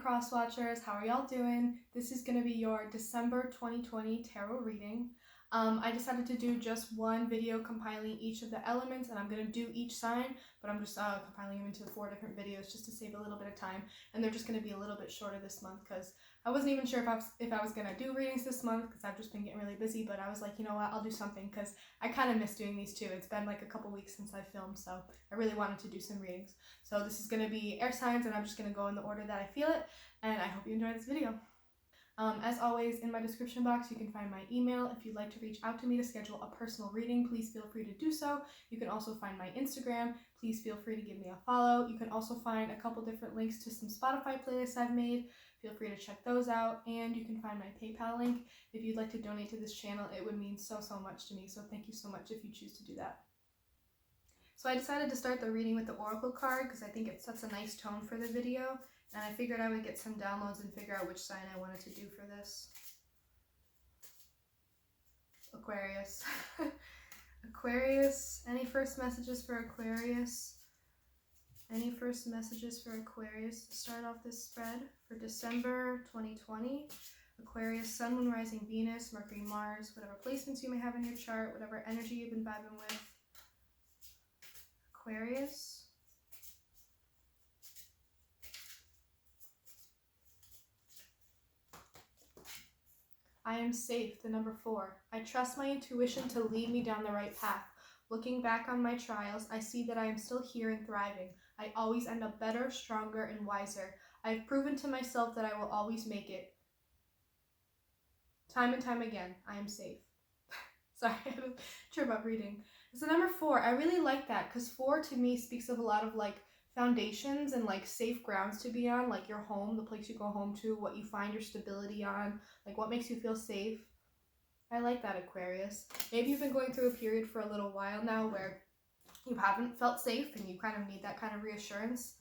cross watchers, how are y'all doing? This is going to be your December 2020 tarot reading. I decided to do just one video compiling each of the elements, and I'm going to do each sign, but I'm just compiling them into 4 different videos just to save a little bit of time, and they're just going to be a little bit shorter this month because I wasn't even sure if I was going to do readings this month because I've just been getting really busy, but I was like, you know what, I'll do something because I kind of miss doing these too. It's been like a couple weeks since I filmed, so I really wanted to do some readings. So this is going to be air signs, and I'm just going to go in the order that I feel it, and I hope you enjoy this video. As always, in my description box, you can find my email. If you'd like to reach out to me to schedule a personal reading, please feel free to do so. You can also find my Instagram. Please feel free to give me a follow. You can also find a couple different links to some Spotify playlists I've made. Feel free to check those out. And you can find my PayPal link. If you'd like to donate to this channel, it would mean so much to me. So thank you so much if you choose to do that. So I decided to start the reading with the Oracle card because I think it sets a nice tone for the video. And I figured I would get some downloads and figure out which sign I wanted to do for this. Aquarius. Aquarius. Any first messages for Aquarius? Any first messages for Aquarius to start off this spread for December 2020? Aquarius, Sun, Moon, Rising, Venus, Mercury, Mars, whatever placements you may have in your chart, whatever energy you've been vibing with. Aquarius. I am safe, the number 4. I trust my intuition to lead me down the right path. Looking back on my trials, I see that I am still here and thriving. I always end up better, stronger, and wiser. I have proven to myself that I will always make it. Time and time again, I am safe. Sorry, I'm not sure about reading. It's the number 4. I really like that because 4 to me speaks of a lot of like foundations and like safe grounds to be on, like your home, the place you go home to, what you find your stability on, like what makes you feel safe. I like that, Aquarius. Maybe you've been going through a period for a little while now where you haven't felt safe and you kind of need that kind of reassurance.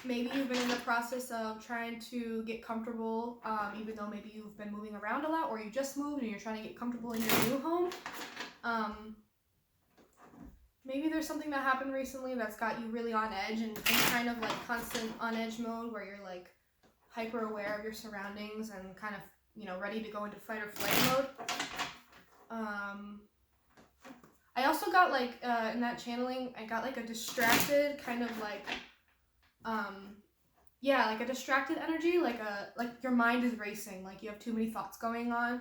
Maybe you've been in the process of trying to get comfortable, even though maybe you've been moving around a lot, or you just moved and you're trying to get comfortable in your new home. Maybe there's something that happened recently that's got you really on edge and kind of like constant on edge mode where you're like hyper aware of your surroundings and kind of, you know, ready to go into fight or flight mode. I also got like, in that channeling, I got like a distracted kind of like, yeah, like a distracted energy, like your mind is racing, like you have too many thoughts going on.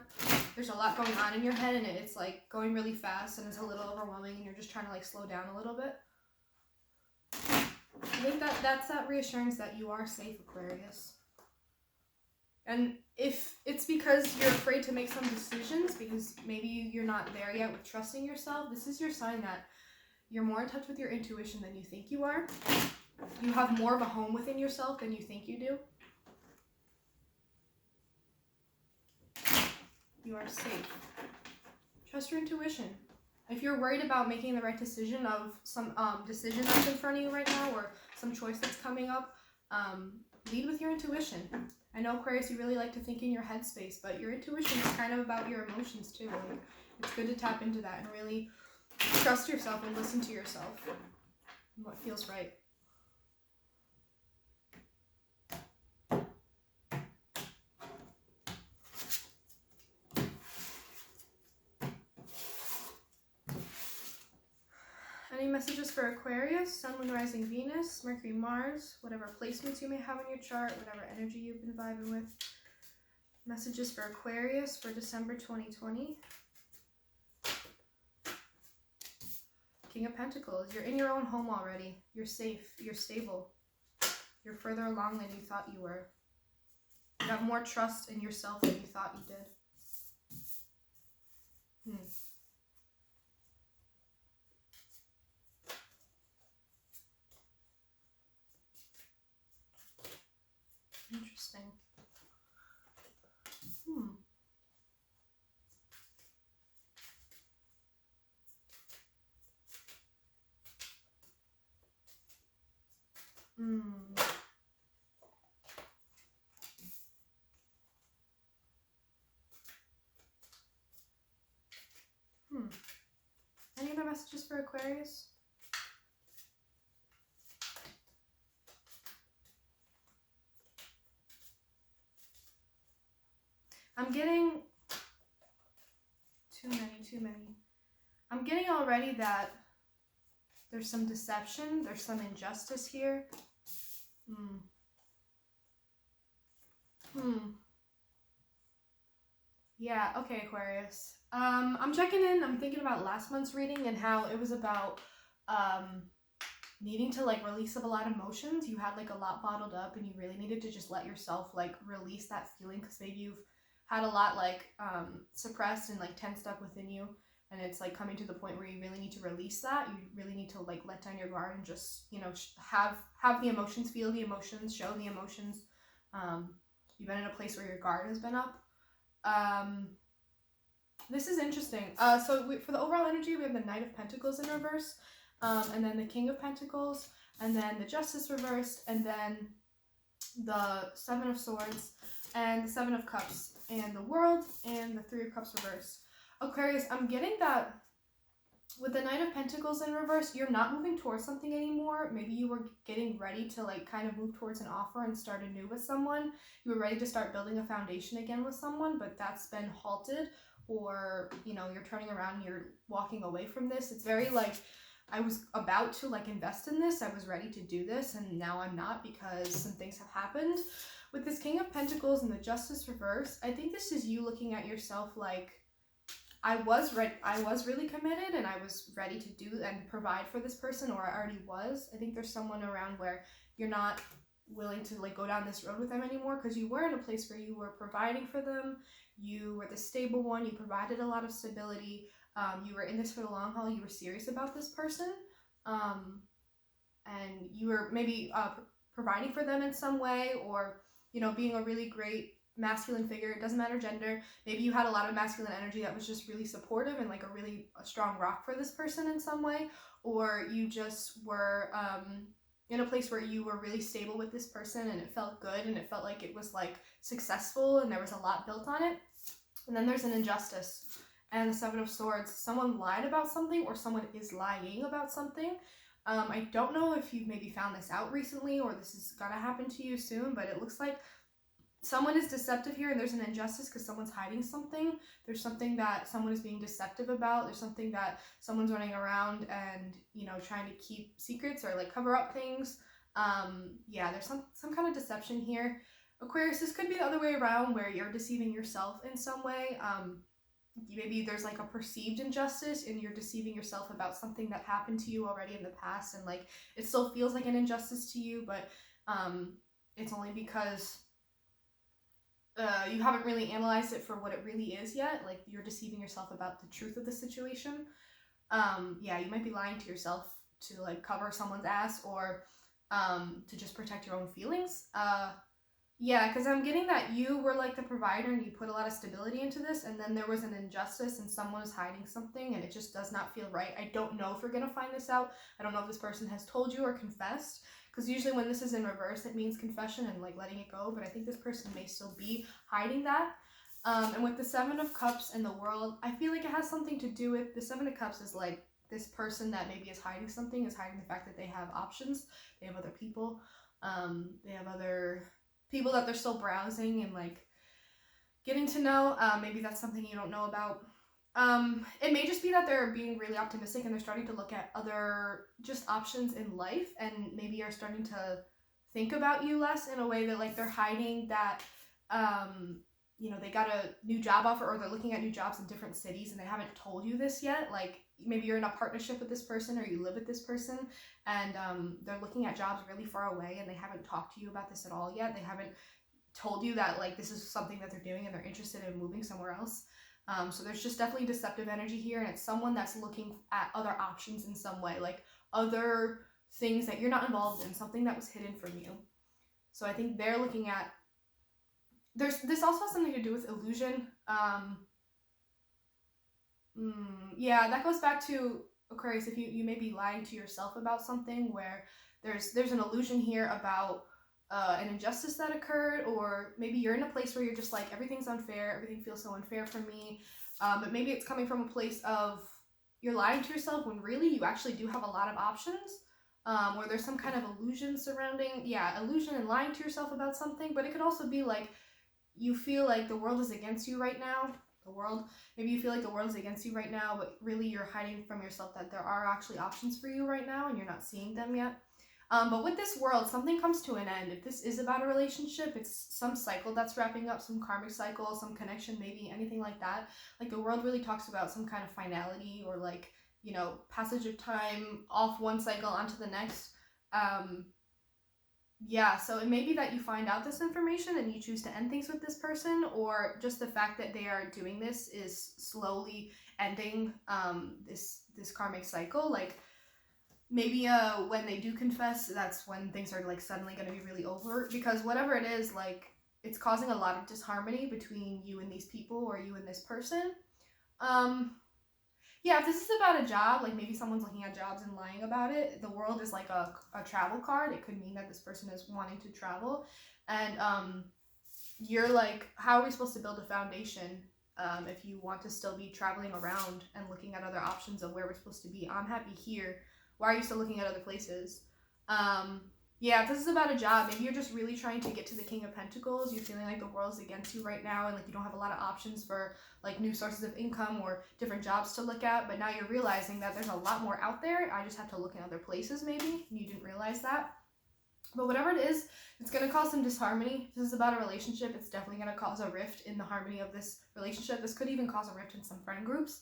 There's a lot going on in your head and it's like going really fast and it's a little overwhelming and you're just trying to like slow down a little bit. I think that's that reassurance that you are safe, Aquarius. And if it's because you're afraid to make some decisions because maybe you're not there yet with trusting yourself, this is your sign that you're more in touch with your intuition than you think you are. You have more of a home within yourself than you think you do. You are safe. Trust your intuition. If you're worried about making the right decision of some decision that's in front of you right now or some choice that's coming up, lead with your intuition. I know, Aquarius, you really like to think in your headspace, but your intuition is kind of about your emotions too. Like, it's good to tap into that and really trust yourself and listen to yourself and what feels right. Any messages for Aquarius, Sun, Moon, Rising, Venus, Mercury, Mars, whatever placements you may have in your chart, whatever energy you've been vibing with. Messages for Aquarius for December 2020. King of Pentacles. You're in your own home already. You're safe. You're stable. You're further along than you thought you were. You have more trust in yourself than you thought you did. Interesting. Any other messages for Aquarius? I'm getting too many. I'm getting already that there's some deception, there's some injustice here. Yeah, okay, Aquarius. I'm checking in. I'm thinking about last month's reading and how it was about needing to like release of a lot of emotions. You had like a lot bottled up and you really needed to just let yourself like release that feeling, because maybe you've had a lot like suppressed and like tensed up within you, and it's like coming to the point where you really need to release that. You really need to like let down your guard and just, you know, have the emotions, feel the emotions, show the emotions. You've been in a place where your guard has been up. This is interesting. For the overall energy, we have the Knight of Pentacles in reverse, and then the King of Pentacles, and then the Justice reversed, and then the Seven of Swords, and the Seven of Cups, and the World, and the Three of Cups reversed. Aquarius, I'm getting that with the Knight of Pentacles in reverse, you're not moving towards something anymore. Maybe you were getting ready to like kind of move towards an offer and start anew with someone. You were ready to start building a foundation again with someone, but that's been halted, or, you know, you're turning around and you're walking away from this. It's very like, I was about to like invest in this. I was ready to do this, and now I'm not because some things have happened. With this King of Pentacles and the Justice reverse, I think this is you looking at yourself like, I was really committed and I was ready to do and provide for this person, or I already was. I think there's someone around where you're not willing to like go down this road with them anymore, because you were in a place where you were providing for them. You were the stable one. You provided a lot of stability. You were in this for the long haul. You were serious about this person. And you were maybe providing for them in some way, or, you know, being a really great masculine figure. It doesn't matter gender. Maybe you had a lot of masculine energy that was just really supportive and like a strong rock for this person in some way, or you just were in a place where you were really stable with this person and it felt good and it felt like it was like successful and there was a lot built on it. And then there's an injustice and the Seven of Swords. Someone lied about something, or someone is lying about something. I don't know if you've maybe found this out recently or this is gonna happen to you soon, but it looks like someone is deceptive here, and there's an injustice because someone's hiding something. There's something that someone is being deceptive about. There's something that someone's running around and, you know, trying to keep secrets or like cover up things. Yeah, there's some kind of deception here. Aquarius, this could be the other way around, where you're deceiving yourself in some way. Maybe there's like a perceived injustice and you're deceiving yourself about something that happened to you already in the past, and like it still feels like an injustice to you, but it's only because you haven't really analyzed it for what it really is yet. Like, you're deceiving yourself about the truth of the situation. Yeah, you might be lying to yourself to like cover someone's ass, or to just protect your own feelings. Yeah, because I'm getting that you were like the provider and you put a lot of stability into this, and then there was an injustice and someone was hiding something, and it just does not feel right. I don't know if we're going to find this out. I don't know if this person has told you or confessed, because usually when this is in reverse, it means confession and like letting it go, but I think this person may still be hiding that. And with the Seven of Cups and the World, I feel like it has something to do with, the Seven of Cups is like this person that maybe is hiding something, is hiding the fact that they have options, they have other people, they have other people that they're still browsing and like getting to know. Maybe that's something you don't know about. It may just be that they're being really optimistic and they're starting to look at other just options in life, and maybe are starting to think about you less, in a way that like they're hiding that, you know, they got a new job offer, or they're looking at new jobs in different cities and they haven't told you this yet. Like, maybe you're in a partnership with this person, or you live with this person, and they're looking at jobs really far away and they haven't talked to you about this at all yet. They haven't told you that like this is something that they're doing and they're interested in moving somewhere else. So there's just definitely deceptive energy here, and it's someone that's looking at other options in some way, like other things that you're not involved in, something that was hidden from you. So I think they're looking at, this also has something to do with illusion. Yeah, that goes back to Aquarius, if you may be lying to yourself about something, where there's an illusion here about an injustice that occurred, or maybe you're in a place where you're just like, everything's unfair, everything feels so unfair for me, but maybe it's coming from a place of you're lying to yourself when really you actually do have a lot of options, or there's some kind of illusion surrounding, illusion and lying to yourself about something. But it could also be like you feel like the world is against you right now. Maybe you feel like the world is against you right now, but really you're hiding from yourself that there are actually options for you right now and you're not seeing them yet. But with this world, something comes to an end. If this is about a relationship, it's some cycle that's wrapping up, some karmic cycle, some connection, maybe anything like that. Like the world really talks about some kind of finality or like, you know, passage of time off one cycle onto the next. Yeah, so it may be that you find out this information and you choose to end things with this person, or just the fact that they are doing this is slowly ending this karmic cycle. Like maybe when they do confess, that's when things are like suddenly going to be really over, because whatever it is, like it's causing a lot of disharmony between you and these people or you and this person. Yeah, if this is about a job, like maybe someone's looking at jobs and lying about it, the world is like a travel card. It could mean that this person is wanting to travel. And you're like, how are we supposed to build a foundation if you want to still be traveling around and looking at other options of where we're supposed to be? I'm happy here. Why are you still looking at other places? Yeah, if this is about a job, maybe you're just really trying to get to the King of Pentacles. You're feeling like the world's against you right now and like you don't have a lot of options for like new sources of income or different jobs to look at. But now you're realizing that there's a lot more out there. I just have to look in other places maybe. You didn't realize that. But whatever it is, it's going to cause some disharmony. If this is about a relationship, it's definitely going to cause a rift in the harmony of this relationship. This could even cause a rift in some friend groups.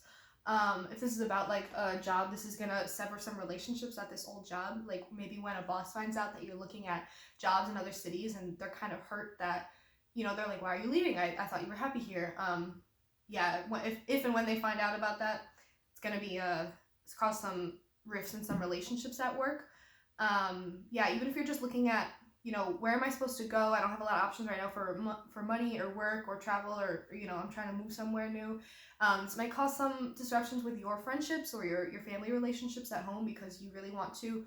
If this is about like a job, this is gonna sever some relationships at this old job. Like maybe when a boss finds out that you're looking at jobs in other cities and they're kind of hurt that, you know, they're like, why are you leaving? I thought you were happy here. Yeah, if and when they find out about that, it's gonna be it's cause some rifts in some relationships at work. Yeah, even if you're just looking at, you know, where am I supposed to go? I don't have a lot of options right now for money or work or travel, or you know, I'm trying to move somewhere new. This might cause some disruptions with your friendships or your family relationships at home because you really want to.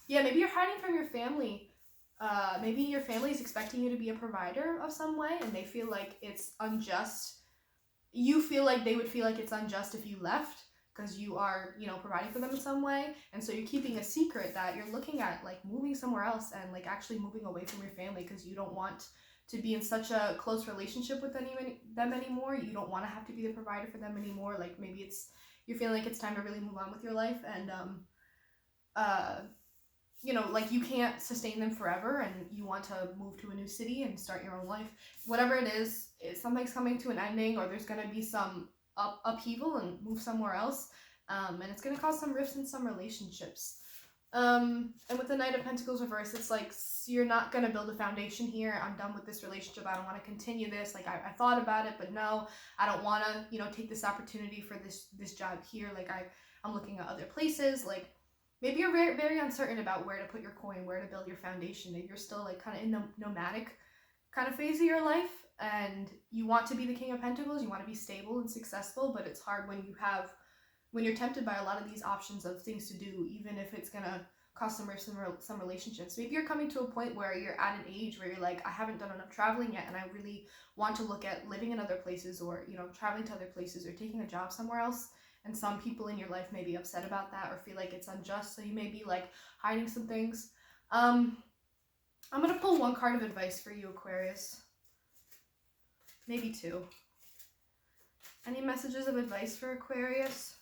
Yeah, maybe you're hiding from your family. Maybe your family is expecting you to be a provider of some way and they feel like it's unjust. You feel like they would feel like it's unjust if you left because you are, you know, providing for them in some way. And so you're keeping a secret that you're looking at like moving somewhere else and like actually moving away from your family because you don't want to be in such a close relationship with them anymore. You don't want to have to be the provider for them anymore. Like maybe you're feeling like it's time to really move on with your life and you know, like you can't sustain them forever and you want to move to a new city and start your own life. Whatever it is, something's coming to an ending or there's going to be some upheaval and move somewhere else. And it's going to cause some rifts in some relationships. And with the Knight of Pentacles reverse, it's like, you're not going to build a foundation here. I'm done with this relationship. I don't want to continue this. Like I thought about it, but no, I don't want to, you know, take this opportunity for this job here. Like I'm looking at other places. Like maybe you're very, very uncertain about where to put your coin, where to build your foundation. Maybe you're still like kind of in the nomadic kind of phase of your life and you want to be the King of Pentacles. You want to be stable and successful, but it's hard when you're tempted by a lot of these options of things to do, even if it's going to cause some relationships. Maybe you're coming to a point where you're at an age where you're like, I haven't done enough traveling yet and I really want to look at living in other places or, you know, traveling to other places or taking a job somewhere else. And some people in your life may be upset about that or feel like it's unjust. So you may be like hiding some things. I'm going to pull one card of advice for you, Aquarius. Maybe two. Any messages of advice for Aquarius?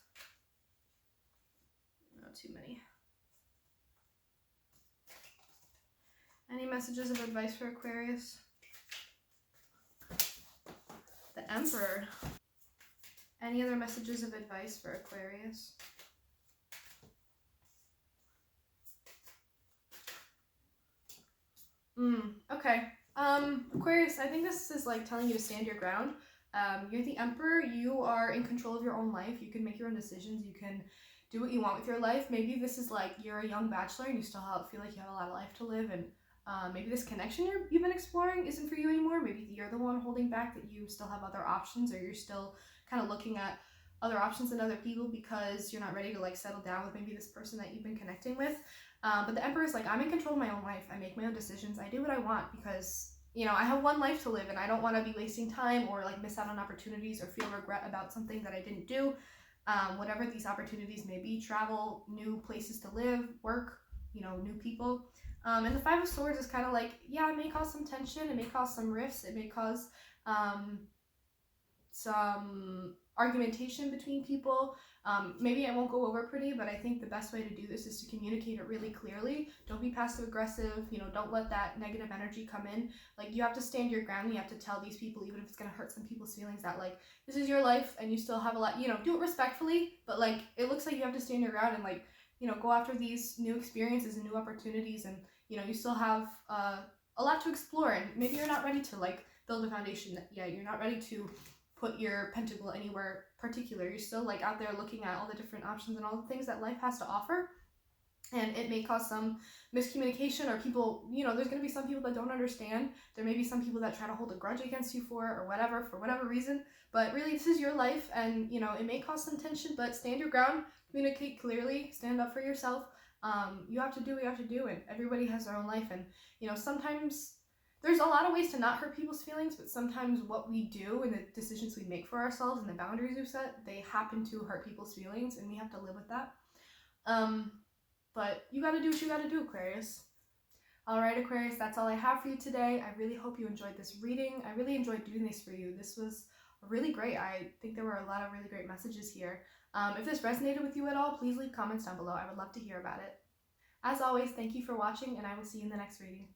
Not too many. Any messages of advice for Aquarius? The Emperor. Any other messages of advice for Aquarius? Okay. Aquarius, I think this is like telling you to stand your ground. You're the Emperor. You are in control of your own life. You can make your own decisions. You can do what you want with your life. Maybe this is like you're a young bachelor and you still feel like you have a lot of life to live, and maybe this connection you've been exploring isn't for you anymore. Maybe you're the one holding back, that you still have other options, or you're still kind of looking at other options and other people because you're not ready to like settle down with maybe this person that you've been connecting with. But the Emperor is like, I'm in control of my own life. I make my own decisions. I do what I want because, you know, I have one life to live and I don't want to be wasting time or like miss out on opportunities or feel regret about something that I didn't do. Whatever these opportunities may be, travel, new places to live, work, you know, new people. And the Five of Swords is kind of like, yeah, it may cause some tension, it may cause some rifts, it may cause some argumentation between people. Maybe I won't go over pretty, but I think the best way to do this is to communicate it really clearly. Don't be passive aggressive, you know, don't let that negative energy come in. Like, you have to stand your ground. You have to tell these people, even if it's going to hurt some people's feelings, that like, this is your life and you still have a lot, you know, do it respectfully, but like, it looks like you have to stand your ground and like, you know, go after these new experiences and new opportunities, and you know, you still have a lot to explore, and maybe you're not ready to like build a foundation yet. You're not ready to put your pentacle anywhere particular. You're still like out there looking at all the different options and all the things that life has to offer. And it may cause some miscommunication, or people, you know, there's going to be some people that don't understand. There may be some people that try to hold a grudge against you for whatever reason. But really, this is your life, and you know, it may cause some tension, but stand your ground, communicate clearly, stand up for yourself. You have to do what you have to do, and everybody has their own life. And you know, sometimes there's a lot of ways to not hurt people's feelings, but sometimes what we do and the decisions we make for ourselves and the boundaries we've set, they happen to hurt people's feelings, and we have to live with that. But you gotta do what you gotta do, Aquarius. Alright, Aquarius, that's all I have for you today. I really hope you enjoyed this reading. I really enjoyed doing this for you. This was really great. I think there were a lot of really great messages here. If this resonated with you at all, please leave comments down below. I would love to hear about it. As always, thank you for watching, and I will see you in the next reading.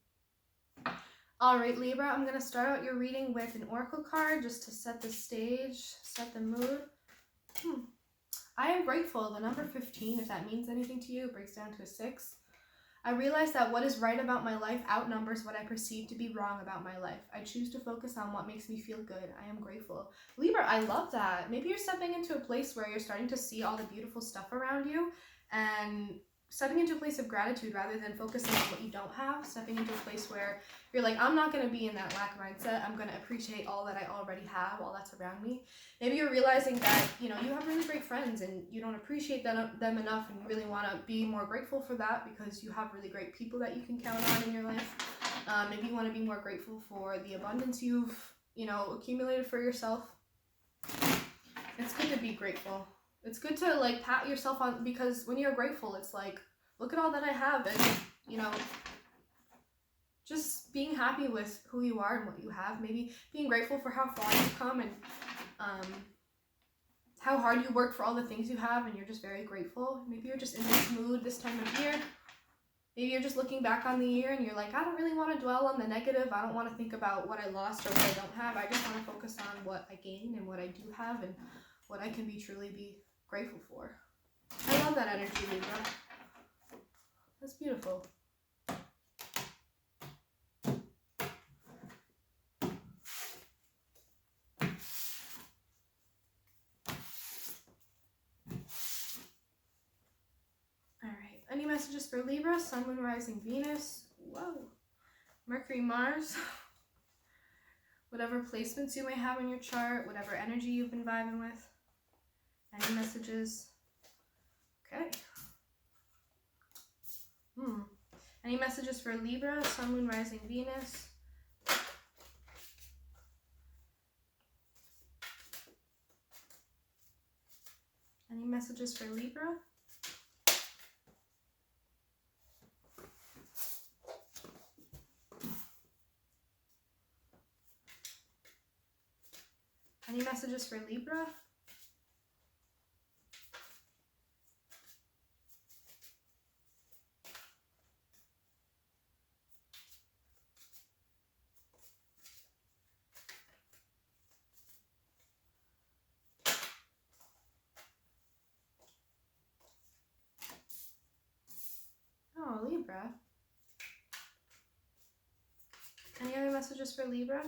Alright, Libra, I'm going to start out your reading with an oracle card just to set the stage, set the mood. I am grateful. The number 15, if that means anything to you, breaks down to a 6. I realize that what is right about my life outnumbers what I perceive to be wrong about my life. I choose to focus on what makes me feel good. I am grateful. Libra, I love that. Maybe you're stepping into a place where you're starting to see all the beautiful stuff around you, and stepping into a place of gratitude rather than focusing on what you don't have. Stepping into a place where you're like, I'm not going to be in that lack mindset. I'm going to appreciate all that I already have, all that's around me. Maybe you're realizing that, you know, you have really great friends and you don't appreciate them enough, and you really want to be more grateful for that because you have really great people that you can count on in your life. Maybe you want to be more grateful for the abundance you've, you know, accumulated for yourself. It's good to be grateful. It's good to like pat yourself on, because when you're grateful, it's like, look at all that I have, and you know, just being happy with who you are and what you have. Maybe being grateful for how far you've come, and how hard you worked for all the things you have, and you're just very grateful. Maybe you're just in this mood this time of year. Maybe you're just looking back on the year and you're like, I don't really want to dwell on the negative. I don't want to think about what I lost or what I don't have. I just want to focus on what I gained and what I do have and what I can truly be grateful for. I love that energy, Libra. That's beautiful. Alright, any messages for Libra? Sun, Moon, Rising, Venus. Whoa. Mercury, Mars. Whatever placements you may have in your chart, whatever energy you've been vibing with. Any messages? Okay. Any messages for Libra, Sun, Moon, Rising, Venus? Any messages for Libra? Any messages for Libra? Oh, Libra. Any other messages for Libra?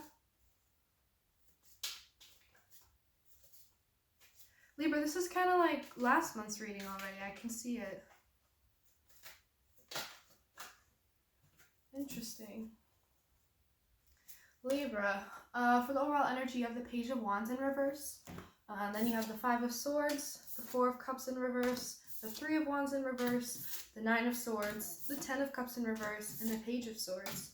Libra, this is kind of like last month's reading already. I can see it. Interesting. Libra, for the overall energy, you have the Page of Wands in reverse. Then you have the Five of Swords, the Four of Cups in reverse, the Three of Wands in reverse, the Nine of Swords, the Ten of Cups in reverse, and the Page of Swords.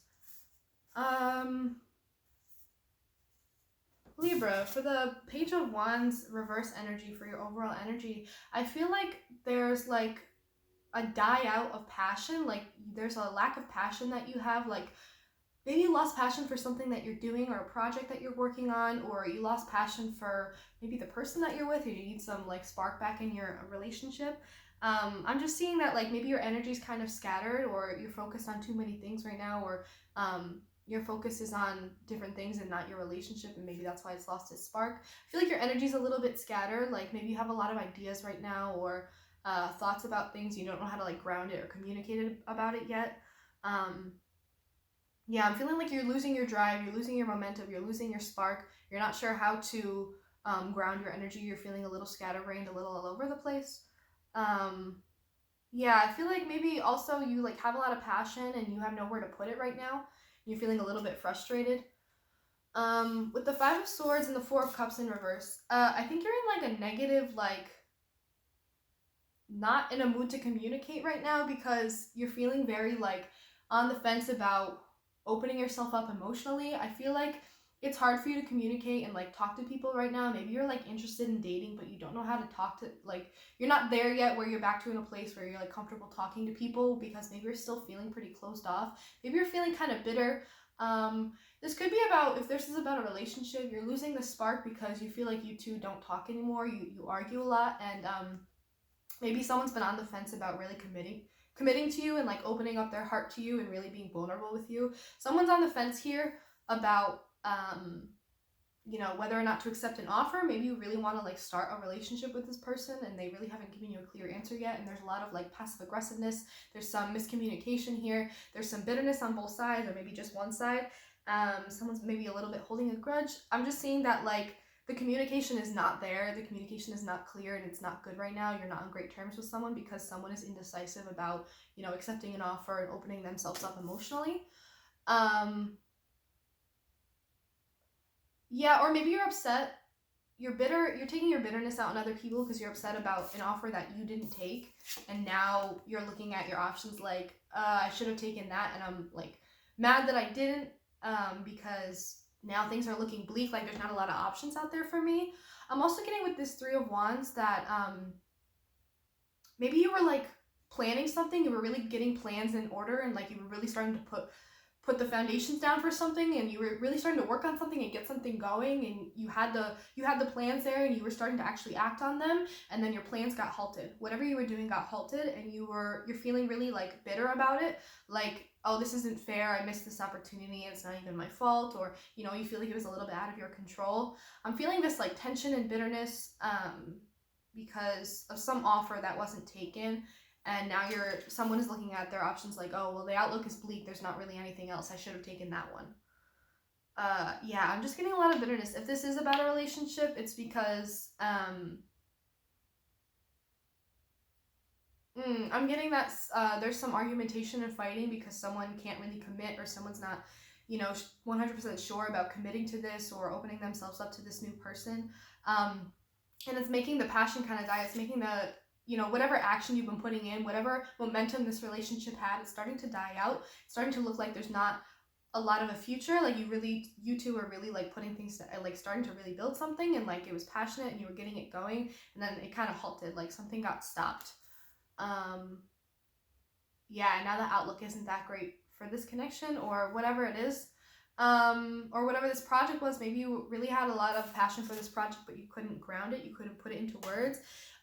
Libra, for the Page of Wands reverse energy, for your overall energy, I feel like there's like a die out of passion. Like there's a lack of passion that you have, like maybe you lost passion for something that you're doing or a project that you're working on, or you lost passion for maybe the person that you're with, or you need some like spark back in your relationship. I'm just seeing that like maybe your energy is kind of scattered, or you're focused on too many things right now, or your focus is on different things and not your relationship, and maybe that's why it's lost its spark. I feel like your energy is a little bit scattered, like maybe you have a lot of ideas right now, or thoughts about things, you don't know how to like ground it or communicate about it yet. Yeah, I'm feeling like you're losing your drive, you're losing your momentum, you're losing your spark, you're not sure how to ground your energy, you're feeling a little scatterbrained, a little all over the place. Yeah, I feel like maybe also you like have a lot of passion and you have nowhere to put it right now. You're feeling a little bit frustrated. With the 5 of Swords and the 4 of Cups in reverse, I think you're in like a negative, like not in a mood to communicate right now, because you're feeling very like on the fence about opening yourself up emotionally. I feel like it's hard for you to communicate and like talk to people right now. Maybe you're like interested in dating, but you don't know how to talk to, like you're not there yet where you're back to in a place where you're like comfortable talking to people, because maybe you're still feeling pretty closed off. Maybe you're feeling kind of bitter. This could be about, if this is about a relationship, you're losing the spark because you feel like you two don't talk anymore. You argue a lot, and maybe someone's been on the fence about really committing to you and like opening up their heart to you and really being vulnerable with you. Someone's on the fence here about you know, whether or not to accept an offer. Maybe you really want to like start a relationship with this person and they really haven't given you a clear answer yet, and there's a lot of like passive aggressiveness, there's some miscommunication here, there's some bitterness on both sides, or maybe just one side. Someone's maybe a little bit holding a grudge. I'm just seeing that like the communication is not there, the communication is not clear, and it's not good right now. You're not on great terms with someone because someone is indecisive about, you know, accepting an offer and opening themselves up emotionally. Yeah, or maybe you're upset, you're bitter, you're taking your bitterness out on other people because you're upset about an offer that you didn't take, and now you're looking at your options like, I should have taken that, and I'm like mad that I didn't, because now things are looking bleak, like there's not a lot of options out there for me. I'm also getting with this 3 of Wands that maybe you were like planning something, you were really getting plans in order, and like you were really starting to put the foundations down for something, and you were really starting to work on something and get something going, and you had the plans there, and you were starting to actually act on them, and then your plans got halted. Whatever you were doing got halted, and you're feeling really like bitter about it, like, oh, this isn't fair, I missed this opportunity, it's not even my fault, or you know, you feel like it was a little bit out of your control. I'm feeling this like tension and bitterness because of some offer that wasn't taken, and now someone is looking at their options like, oh, well, the outlook is bleak, there's not really anything else, I should have taken that one. Yeah, I'm just getting a lot of bitterness. If this is about a relationship, it's because I'm getting that there's some argumentation and fighting because someone can't really commit, or someone's not, you know, 100% sure about committing to this or opening themselves up to this new person, and it's making the passion kind of die. It's making the, you know, whatever action you've been putting in, whatever momentum this relationship had, it's starting to die out. It's starting to look like there's not a lot of a future. Like you two are really like putting things to, like starting to really build something, and like it was passionate and you were getting it going, and then it kind of halted, like something got stopped. Yeah, now the outlook isn't that great for this connection, or whatever it is. Or whatever this project was. Maybe you really had a lot of passion for this project, but you couldn't ground it, you couldn't put it into words,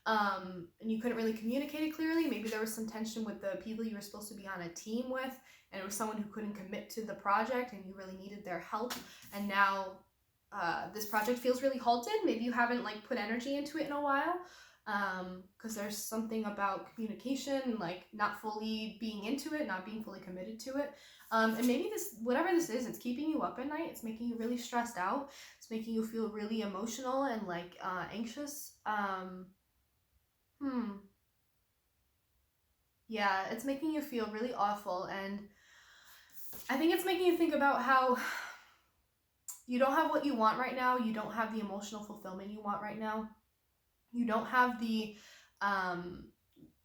and you couldn't really communicate it clearly. Maybe there was some tension with the people you were supposed to be on a team with, and it was someone who couldn't commit to the project, and you really needed their help, and now this project feels really halted. Maybe you haven't like put energy into it in a while, because there's something about communication, like not fully being into it, not being fully committed to it. And maybe this, whatever this is, it's keeping you up at night, it's making you really stressed out, it's making you feel really emotional and like anxious. Yeah, it's making you feel really awful, and I think it's making you think about how you don't have what you want right now, you don't have the emotional fulfillment you want right now, you don't have the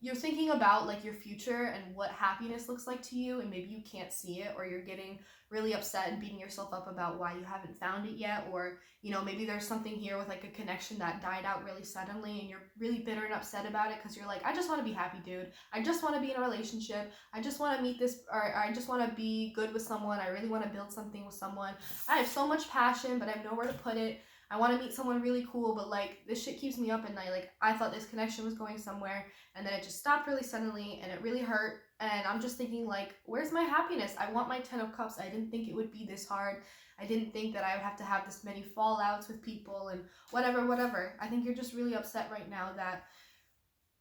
you're thinking about like your future and what happiness looks like to you, and maybe you can't see it, or you're getting really upset and beating yourself up about why you haven't found it yet, or maybe there's something here with like a connection that died out really suddenly and you're really bitter and upset about it because you're like, I just want to be happy, dude. I just want to be in a relationship. I just want to meet this, or I just want to be good with someone. I really want to build something with someone. I have so much passion, but I have nowhere to put it. I want to meet someone really cool, but like this shit keeps me up at night. Like I thought this connection was going somewhere, and then it just stopped really suddenly, and it really hurt. And I'm just thinking like, where's my happiness? I want my 10 of Cups. I didn't think it would be this hard. I didn't think that I would have to have this many fallouts with people and whatever. I think you're just really upset right now that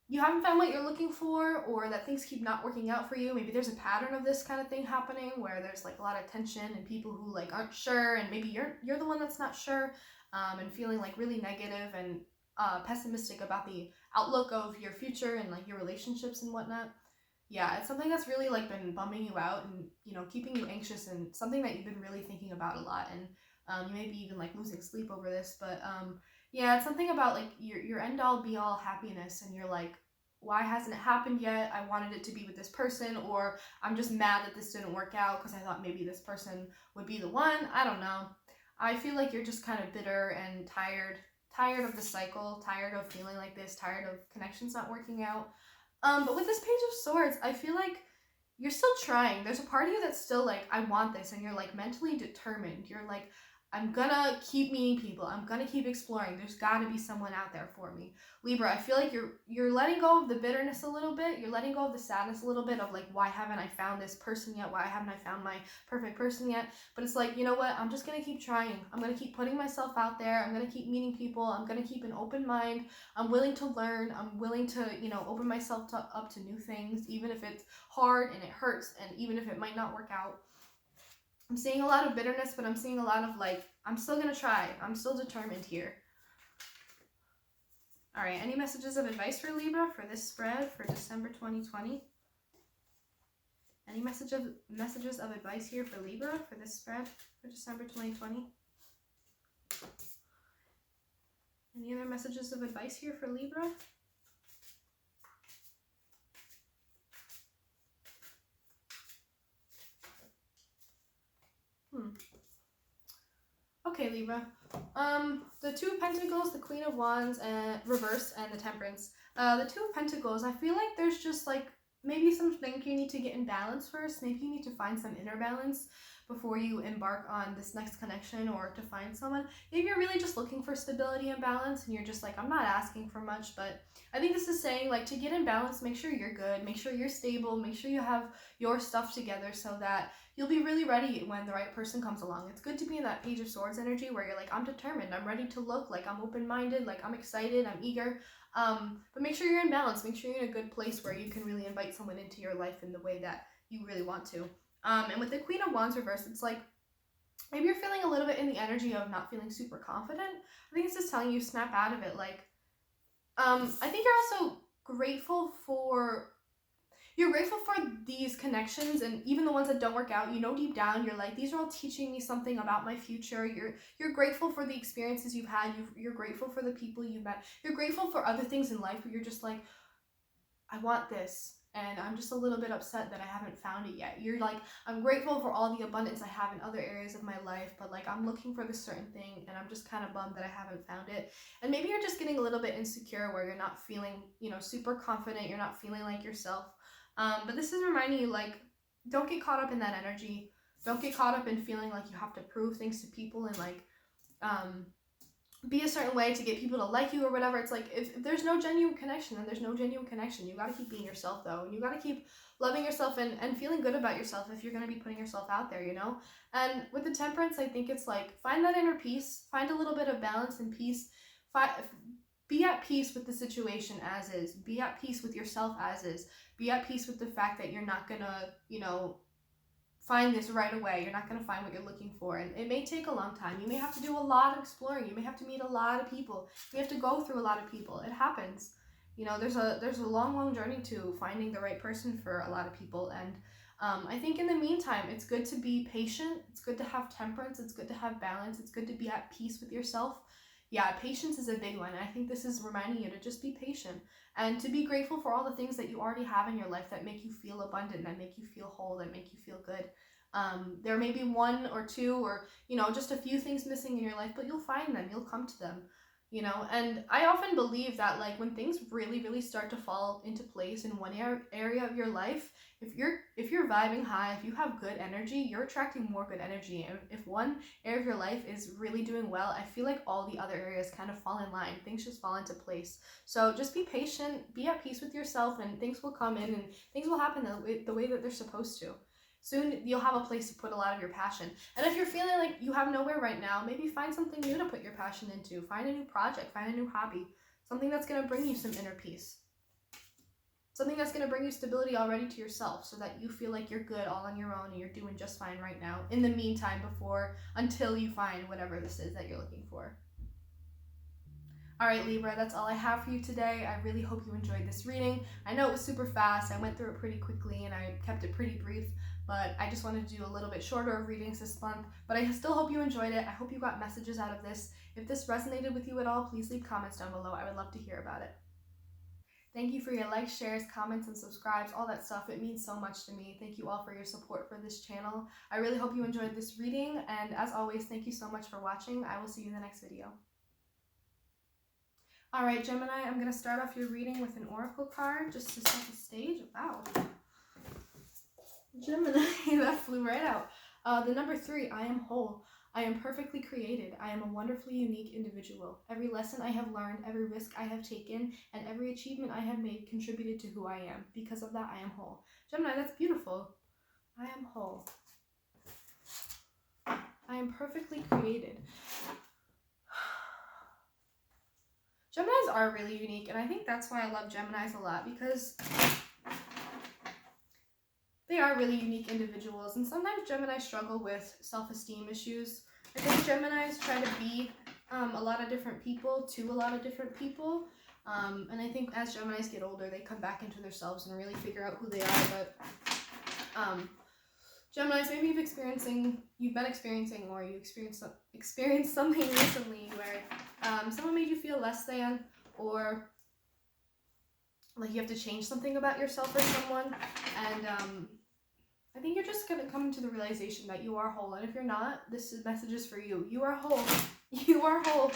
you haven't found what you're looking for, or that things keep not working out for you. Maybe there's a pattern of this kind of thing happening where there's like a lot of tension and people who like aren't sure, and maybe you're the one that's not sure, and feeling like really negative and pessimistic about the outlook of your future and like your relationships and whatnot. Yeah, it's something that's really like been bumming you out and keeping you anxious, and something that you've been really thinking about a lot, and you may be even like losing sleep over this. But yeah, it's something about like your end all be all happiness, and you're like, why hasn't it happened yet? I wanted it to be with this person, or I'm just mad that this didn't work out because I thought maybe this person would be the one. I don't know. I feel like you're just kind of bitter and tired of the cycle, tired of feeling like this, tired of connections not working out. But with this Page of Swords, I feel like you're still trying. There's a part of you that's still like, I want this, and you're like mentally determined. You're like, I'm gonna keep meeting people. I'm gonna keep exploring. There's gotta be someone out there for me. Libra, I feel like you're letting go of the bitterness a little bit. You're letting go of the sadness a little bit of like, why haven't I found this person yet? Why haven't I found my perfect person yet? But it's like, you know what? I'm just gonna keep trying. I'm gonna keep putting myself out there. I'm gonna keep meeting people. I'm gonna keep an open mind. I'm willing to learn. I'm willing to, open myself up to new things, even if it's hard and it hurts, and even if it might not work out. I'm seeing a lot of bitterness, but I'm seeing a lot of like, I'm still gonna try. I'm still determined here. All right, any messages of advice for Libra for this spread for December 2020? Any messages of advice here for Libra for this spread for December 2020? Any other messages of advice here for Libra? Okay, Libra. The Two of Pentacles, the Queen of Wands, and reverse, and the Temperance. The Two of Pentacles, I feel like there's just like maybe something you need to get in balance first. Maybe you need to find some inner balance before you embark on this next connection or to find someone. Maybe you're really just looking for stability and balance, and you're just like, I'm not asking for much, but I think this is saying like to get in balance, make sure you're good, make sure you're stable, make sure you have your stuff together so that you'll be really ready when the right person comes along. It's good to be in that Page of Swords energy where you're like, I'm determined, I'm ready to look, like I'm open-minded, like I'm excited, I'm eager. But make sure you're in balance, make sure you're in a good place where you can really invite someone into your life in the way that you really want to. And with the Queen of Wands reversed, it's like, maybe you're feeling a little bit in the energy of not feeling super confident. I think it's just telling you snap out of it. Like, I think you're also grateful for these connections, and even the ones that don't work out, deep down, you're like, these are all teaching me something about my future. You're grateful for the experiences you've had. You're grateful for the people you've met. You're grateful for other things in life, but you're just like, I want this. And I'm just a little bit upset that I haven't found it yet. You're like, I'm grateful for all the abundance I have in other areas of my life, but like I'm looking for this certain thing, and I'm just kind of bummed that I haven't found it. And maybe you're just getting a little bit insecure where you're not feeling, super confident. You're not feeling like yourself. But this is reminding you, like, don't get caught up in that energy. Don't get caught up in feeling like you have to prove things to people and like, be a certain way to get people to like you or whatever. It's like, if there's no genuine connection, then there's no genuine connection. You got to keep being yourself though, and you got to keep loving yourself and feeling good about yourself if you're going to be putting yourself out there, And with the Temperance, I think it's like, find that inner peace, find a little bit of balance and peace, be at peace with the situation as is, be at peace with yourself as is, be at peace with the fact that you're not gonna, find this right away. You're not going to find what you're looking for, and it may take a long time. You may have to do a lot of exploring. You may have to meet a lot of people. You have to go through a lot of people. It happens. There's a long journey to finding the right person for a lot of people, and I think in the meantime, it's good to be patient. It's good to have temperance. It's good to have balance. It's good to be at peace with yourself. yeah, patience is a big one. I think this is reminding you to just be patient and to be grateful for all the things that you already have in your life that make you feel abundant, that make you feel whole, that make you feel good. There may be one or two or, you know, just a few things missing in your life, but you'll find them, you'll come to them, you know. And I often believe that, like, when things really start to fall into place in one area of your life, if you're vibing high, if you have good energy, you're attracting more good energy. And if one area of your life is really doing well, I feel like all the other areas kind of fall in line. Things just fall into place. So just be patient, be at peace with yourself, and things will come in and things will happen the way that they're supposed to. Soon you'll have a place to put a lot of your passion. And if you're feeling like you have nowhere right now, maybe find something new to put your passion into. Find a new project, find a new hobby, something that's going to bring you some inner peace. Something that's going to bring you stability already to yourself so that you feel like you're good all on your own and you're doing just fine right now. In the meantime, until you find whatever this is that you're looking for. All right, Libra, that's all I have for you today. I really hope you enjoyed this reading. I know it was super fast. I went through it pretty quickly and I kept it pretty brief, but I just wanted to do a little bit shorter of readings this month. But I still hope you enjoyed it. I hope you got messages out of this. If this resonated with you at all, please leave comments down below. I would love to hear about it. Thank you for your likes, shares, comments, and subscribes, all that stuff. It means so much to me. Thank you all for your support for this channel. I really hope you enjoyed this reading, and as always, thank you so much for watching. I will see you in the next video. All right, Gemini, I'm going to start off your reading with an oracle card just to set the stage. Wow. Gemini, that flew right out. The number 3, I am whole. I am perfectly created. I am a wonderfully unique individual. Every lesson I have learned, every risk I have taken, and every achievement I have made contributed to who I am. Because of that, I am whole. Gemini, that's beautiful. I am whole. I am perfectly created. Geminis are really unique, and I think that's why I love Geminis a lot, because they are really unique individuals, and sometimes Geminis struggle with self-esteem issues. I think Geminis try to be a lot of different people to a lot of different people, and I think as Geminis get older, they come back into themselves and really figure out who they are. But Geminis, maybe you've been experiencing, or you experienced something recently where someone made you feel less than, or like you have to change something about yourself or someone, and I think you're just going to come to the realization that you are whole. And if you're not, this message is for you. You are whole. You are whole.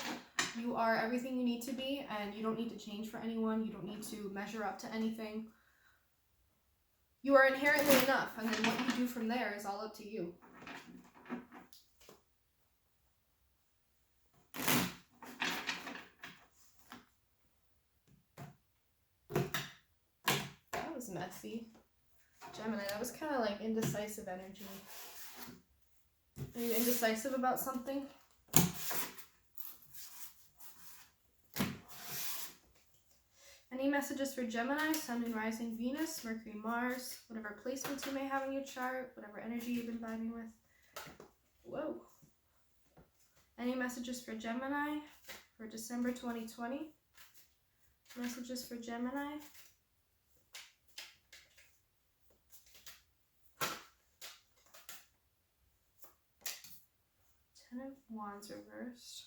You are everything you need to be, and you don't need to change for anyone. You don't need to measure up to anything. You are inherently enough, and then what you do from there is all up to you. That was messy. Gemini, that was kind of like indecisive energy. Are you indecisive about something? Any messages for Gemini, Sun and Rising Venus, Mercury, Mars, whatever placements you may have in your chart, whatever energy you've been vibing with? Whoa. Any messages for Gemini for December 2020? Messages for Gemini? Ten of Wands reversed.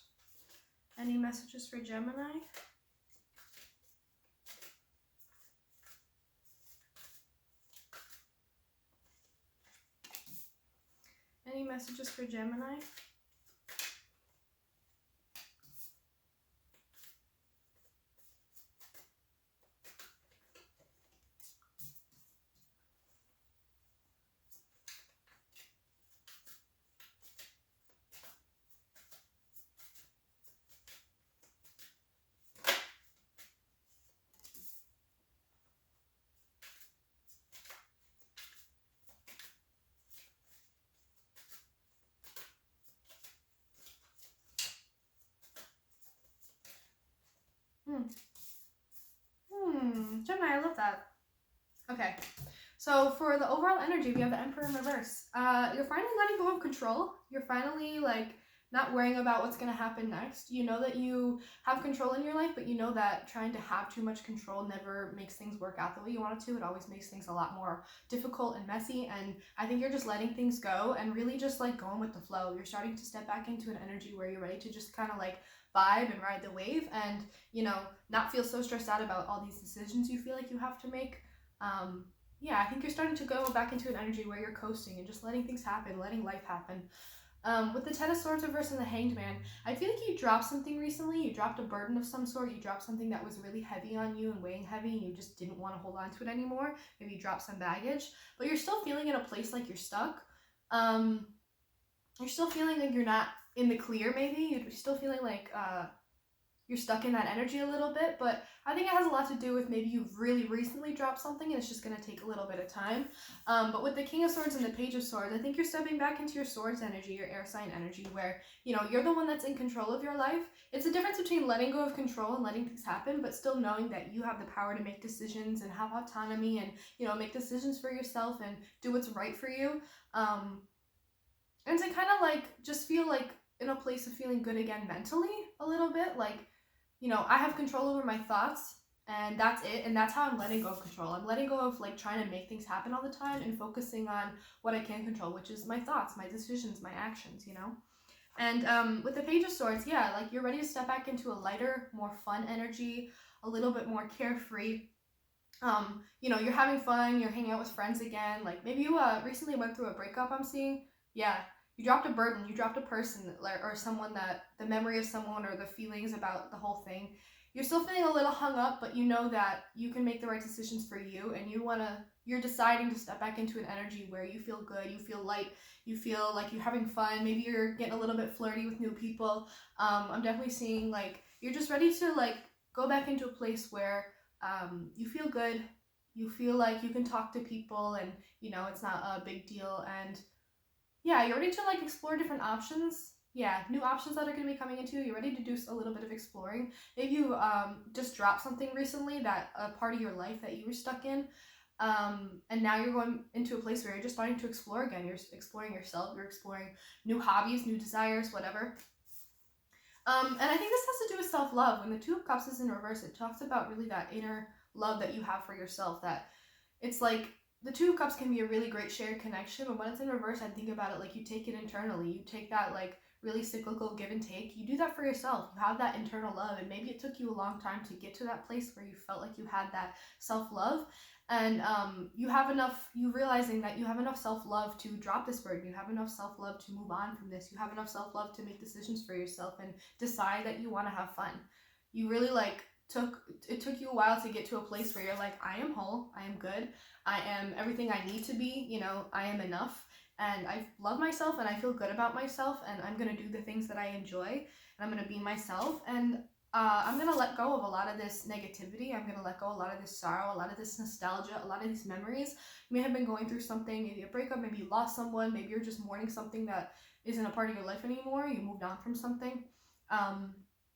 Any messages for Gemini? Any messages for Gemini? Gemini, I love that. Okay, so for the overall energy, we have the Emperor in reverse. You're finally letting go of control. You're finally, like, not worrying about what's going to happen next. You know that you have control in your life, but you know that trying to have too much control never makes things work out the way you want it to. It always makes things a lot more difficult and messy. And I think you're just letting things go and really just like going with the flow. You're starting to step back into an energy where you're ready to just kind of like vibe and ride the wave and, you know, not feel so stressed out about all these decisions you feel like you have to make. Yeah, I think you're starting to go back into an energy where you're coasting and just letting things happen, letting life happen. With the Ten of Swords reversed and the Hanged Man, I feel like you dropped something recently. You dropped a burden of some sort. You dropped something that was really heavy on you and weighing heavy, and you just didn't want to hold on to it anymore. Maybe you dropped some baggage, but you're still feeling in a place like you're stuck. You're still feeling like you're not in the clear, maybe. You're still feeling like you're stuck in that energy a little bit, but I think it has a lot to do with maybe you've really recently dropped something and it's just going to take a little bit of time. But with the King of Swords and the Page of Swords, I think you're stepping back into your Swords energy, your air sign energy, where, you know, you're the one that's in control of your life. It's a difference between letting go of control and letting things happen, but still knowing that you have the power to make decisions and have autonomy and, you know, make decisions for yourself and do what's right for you. And to kind of like just feel like in a place of feeling good again mentally a little bit, like, you know, I have control over my thoughts and that's it. And that's how I'm letting go of control. I'm letting go of like trying to make things happen all the time and focusing on what I can control, which is my thoughts, my decisions, my actions, you know? And with the Page of Swords, yeah, like you're ready to step back into a lighter, more fun energy, a little bit more carefree. You know, you're having fun, you're hanging out with friends again. Like maybe you recently went through a breakup, I'm seeing. Yeah. You dropped a burden, you dropped a person or someone that, the memory of someone or the feelings about the whole thing. You're still feeling a little hung up, but you know that you can make the right decisions for you and you're deciding to step back into an energy where you feel good, you feel light, you feel like you're having fun. Maybe you're getting a little bit flirty with new people. I'm definitely seeing like you're just ready to like go back into a place where you feel good, you feel like you can talk to people and, you know, it's not a big deal. And yeah, you're ready to like explore different options. Yeah, new options that are going to be coming into you. You're ready to do a little bit of exploring. Maybe you just dropped something recently, that a part of your life that you were stuck in. And now you're going into a place where you're just starting to explore again. You're exploring yourself. You're exploring new hobbies, new desires, whatever. And I think this has to do with self-love. When the Two of Cups is in reverse, it talks about really that inner love that you have for yourself. That it's like, the Two of Cups can be a really great shared connection, but when it's in reverse, I think about it like you take it internally. You take that like really cyclical give and take. You do that for yourself. You have that internal love, and maybe it took you a long time to get to that place where you felt like you had that self-love. And you realizing that you have enough self-love to drop this burden. You have enough self-love to move on from this. You have enough self-love to make decisions for yourself and decide that you want to have fun. You really like it took you a while to get to a place where you're like, I am whole, I am good, I am everything I need to be, you know, I am enough, and I love myself and I feel good about myself, and I'm gonna do the things that I enjoy, and I'm gonna be myself, and I'm gonna let go of a lot of this negativity. I'm gonna let go of a lot of this sorrow, a lot of this nostalgia, a lot of these memories. You may have been going through something, maybe a breakup, maybe you lost someone, maybe you're just mourning something that isn't a part of your life anymore, you moved on from something.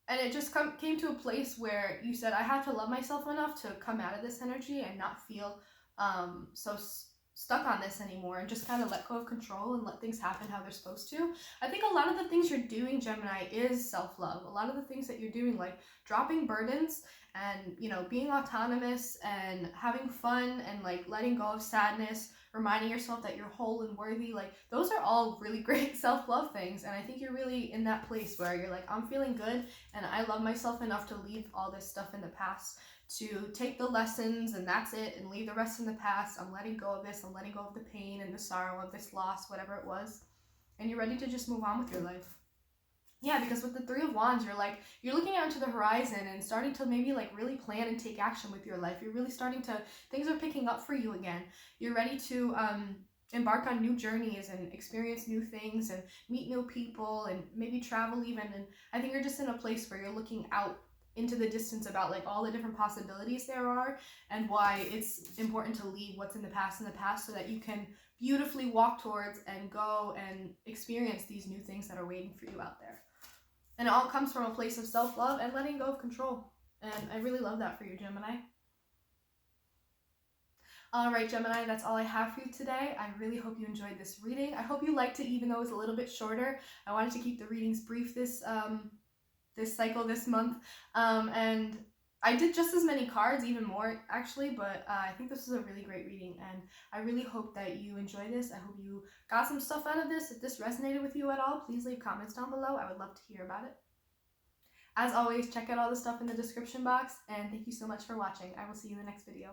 And it just came to a place where you said, I have to love myself enough to come out of this energy and not feel so stuck on this anymore, and just kind of let go of control and let things happen how they're supposed to. I think a lot of the things you're doing, Gemini, is self-love. A lot of the things that you're doing, like dropping burdens and, you know, being autonomous and having fun and like letting go of sadness, reminding yourself that you're whole and worthy, like those are all really great self-love things. And I think you're really in that place where you're like, I'm feeling good and I love myself enough to leave all this stuff in the past, to take the lessons and that's it, and leave the rest in the past. I'm letting go of this. I'm letting go of the pain and the sorrow of this loss, whatever it was. And you're ready to just move on with your life. Yeah, because with the Three of Wands, you're looking out into the horizon and starting to maybe like really plan and take action with your life. You're really starting to, things are picking up for you again. You're ready to embark on new journeys and experience new things and meet new people and maybe travel even. And I think you're just in a place where you're looking out into the distance about like all the different possibilities there are, and why it's important to leave what's in the past so that you can beautifully walk towards and go and experience these new things that are waiting for you out there. And it all comes from a place of self-love and letting go of control. And I really love that for you, Gemini. Alright, Gemini, that's all I have for you today. I really hope you enjoyed this reading. I hope you liked it even though it was a little bit shorter. I wanted to keep the readings brief this cycle, this month. And I did just as many cards, even more actually, but I think this was a really great reading, and I really hope that you enjoy this. I hope you got some stuff out of this. If this resonated with you at all, please leave comments down below. I would love to hear about it. As always, check out all the stuff in the description box, and thank you so much for watching. I will see you in the next video.